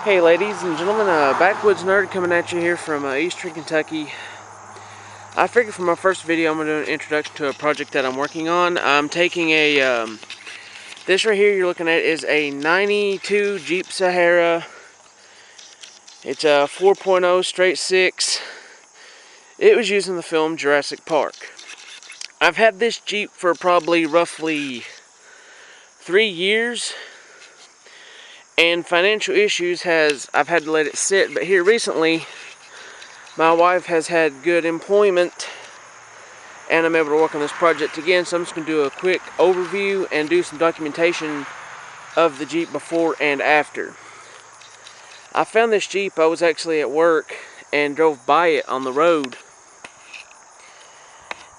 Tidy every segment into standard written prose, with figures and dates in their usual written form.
Hey ladies and gentlemen, Backwoods Nerd coming at you here from Eastern Kentucky. I figured for my first video I'm going to do an introduction to a project that I'm working on. I'm taking this right here you're looking at is a 92 Jeep Sahara. It's a 4.0 straight 6. It was used in the film Jurassic Park. I've had this Jeep for probably roughly 3 years. And financial issues I've had to let it sit, but here recently my wife has had good employment and I'm able to work on this project again, so I'm just going to do a quick overview and do some documentation of the Jeep before and after. I found this Jeep, I was actually at work and drove by it on the road,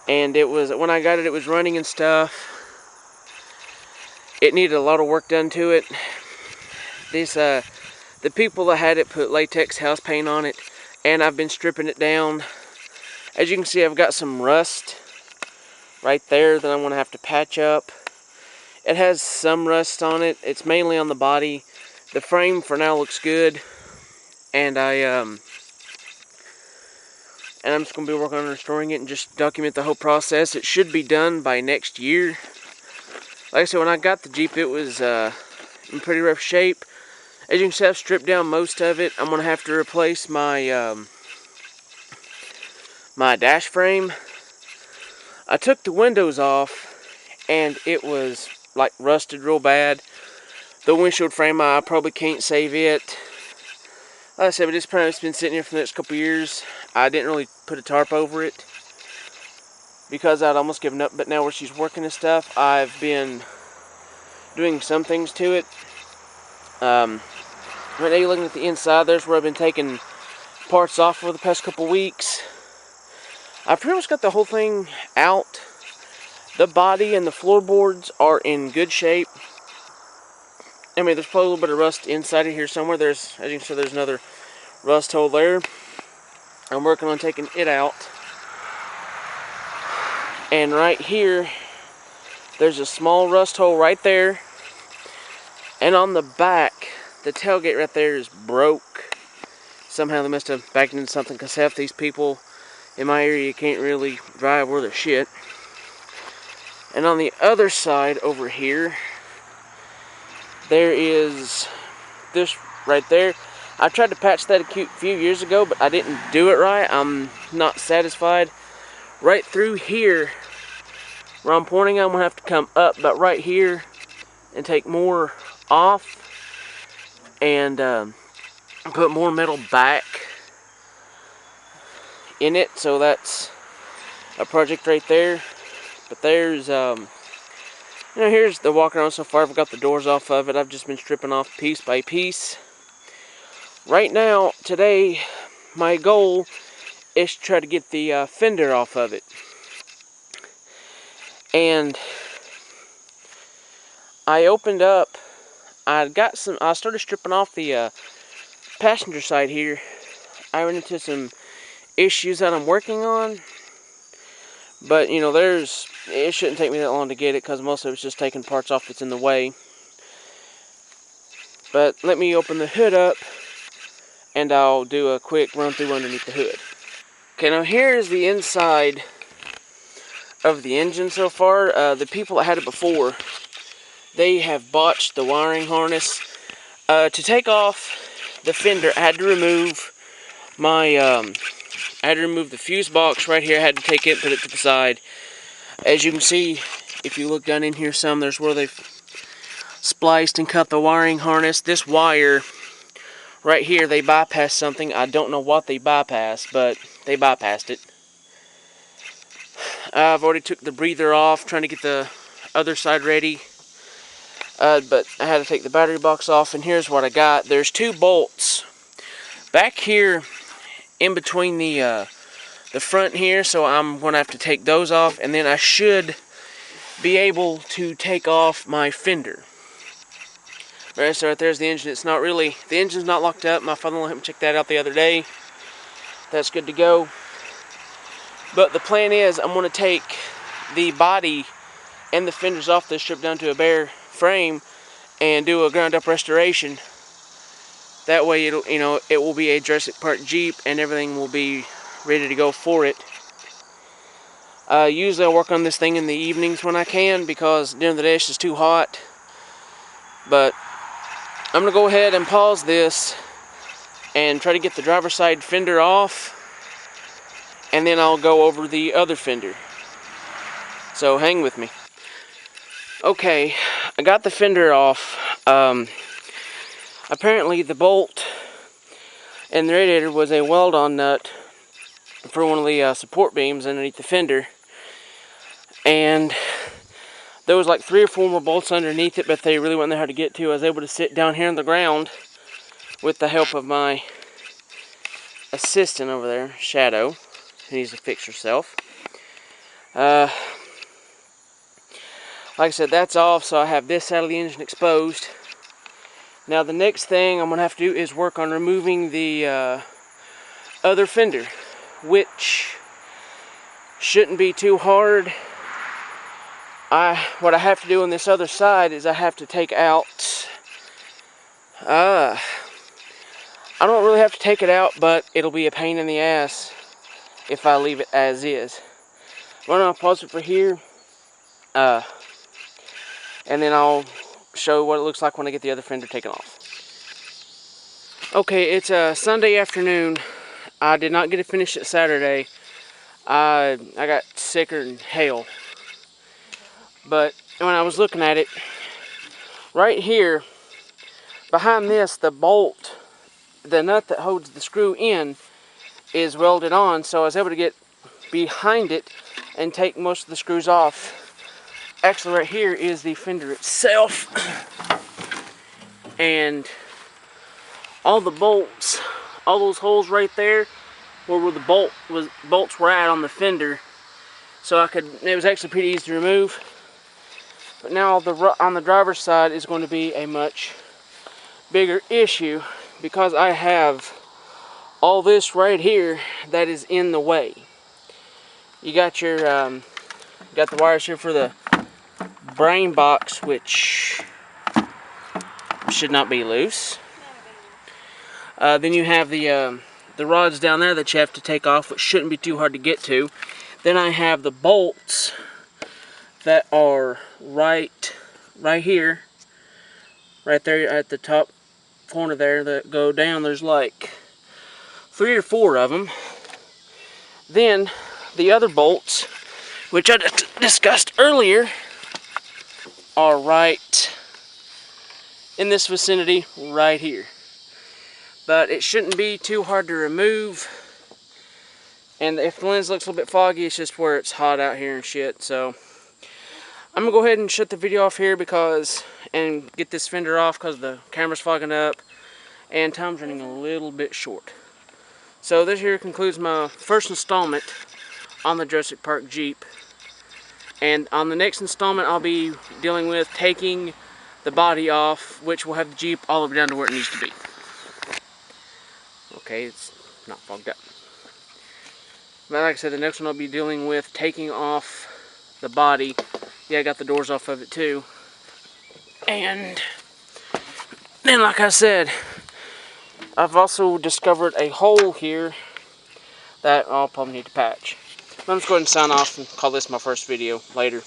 and when I got it, it was running and stuff. It needed a lot of work done to it. The people that had it put latex house paint on it, and I've been stripping it down. As you can see, I've got some rust right there that I'm going to have to patch up. It has some rust on it. It's mainly on the body. The frame for now looks good, and I'm just going to be working on restoring it and just document the whole process. It should be done by next year. Like I said, when I got the Jeep, it was in pretty rough shape. As you can see, I've stripped down most of it. I'm going to have to replace my my dash frame. I took the windows off, and it was like rusted real bad. The windshield frame, I probably can't save it. Like I said, but it's probably been sitting here for the next couple years. I didn't really put a tarp over it because I'd almost given up. But now where she's working and stuff, I've been doing some things to it. Right now you're looking at the inside. There's where I've been taking parts off for the past couple weeks. I've pretty much got the whole thing out. The body and the floorboards are in good shape. I mean, there's probably a little bit of rust inside of here somewhere. As you can see, there's another rust hole there. I'm working on taking it out. And right here, there's a small rust hole right there. And on the back, the tailgate right there is broke. Somehow they must have backed into something, because half these people in my area can't really drive worth a shit. And on the other side over here, there is this right there. I tried to patch that a few years ago, but I didn't do it right. I'm not satisfied. Right through here, where I'm pointing, I'm going to have to come up, but right here, and take more off, and put more metal back in it. So that's a project right there. But there's here's the walk around so far. I've got the doors off of it. I've just been stripping off piece by piece. Right now, today, my goal is to try to get the fender off of it. And I opened up, I started stripping off the passenger side here. I ran into some issues that I'm working on. But, you know, it shouldn't take me that long to get it, because most of it's just taking parts off that's in the way. But let me open the hood up, and I'll do a quick run through underneath the hood. Okay, now here's the inside of the engine so far. The people that had it before, they have botched the wiring harness. To take off the fender, I had to remove the fuse box right here. I had to take it, put it to the side. As you can see, if you look down in here some, there's where they've spliced and cut the wiring harness. This wire right here, they bypassed something. I don't know what they bypassed, but they bypassed it. I've already took the breather off, trying to get the other side ready. But I had to take the battery box off, and here's what I got. There's 2 bolts back here in between the front here, so I'm going to have to take those off, and then I should be able to take off my fender. Alright, so right there's the engine. The engine's not locked up. My father-in-law helped me check that out the other day. That's good to go. But the plan is, I'm going to take the body and the fenders off this, strip down to a bare frame, and do a ground-up restoration. That way it'll, it will be a Jurassic Park Jeep and everything will be ready to go for it. Usually I work on this thing in the evenings when I can because during the day it's just too hot. But I'm going to go ahead and pause this and try to get the driver's side fender off, and then I'll go over the other fender. So hang with me. Okay, I got the fender off. Apparently the bolt in the radiator was a weld-on nut for one of the support beams underneath the fender. And there was like 3 or 4 more bolts underneath it, but they really weren't there how to get to. I was able to sit down here on the ground with the help of my assistant over there, Shadow, who needs to fix herself. Like I said, that's off, so I have this side of the engine exposed. Now the next thing I'm going to have to do is work on removing the other fender, which shouldn't be too hard. What I have to do on this other side is I have to take out, I don't really have to take it out, but it'll be a pain in the ass if I leave it as is. I'm going to pause it for here, and then I'll show what it looks like when I get the other fender taken off. Okay, it's a Sunday afternoon. I did not get it finished at Saturday. I got sicker than hell. But when I was looking at it, right here, behind this, the bolt, the nut that holds the screw in, is welded on, so I was able to get behind it and take most of the screws off. Actually, right here is the fender itself, and all the bolts, all those holes right there, were where the bolts were at on the fender, so it was actually pretty easy to remove. But now on the driver's side is going to be a much bigger issue because I have all this right here that is in the way. You got your got the wires here for the brain box, which should not be loose. Then you have the rods down there that you have to take off, which shouldn't be too hard to get to. Then I have the bolts that are right here, right there at the top corner there that go down. There's like 3 or 4 of them. Then the other bolts, which I discussed earlier, are right in this vicinity right here. But it shouldn't be too hard to remove. And if the lens looks a little bit foggy, it's just where it's hot out here and shit. So I'm gonna go ahead and shut the video off here and get this fender off because the camera's fogging up and time's running a little bit short. So this here concludes my first installment on the Jurassic Park Jeep. And on the next installment, I'll be dealing with taking the body off, which will have the Jeep all the way down to where it needs to be. Okay, it's not fogged up. But like I said, the next one I'll be dealing with taking off the body. Yeah, I got the doors off of it too. And then, like I said, I've also discovered a hole here that I'll probably need to patch. I'm just going to sign off and call this my first video later.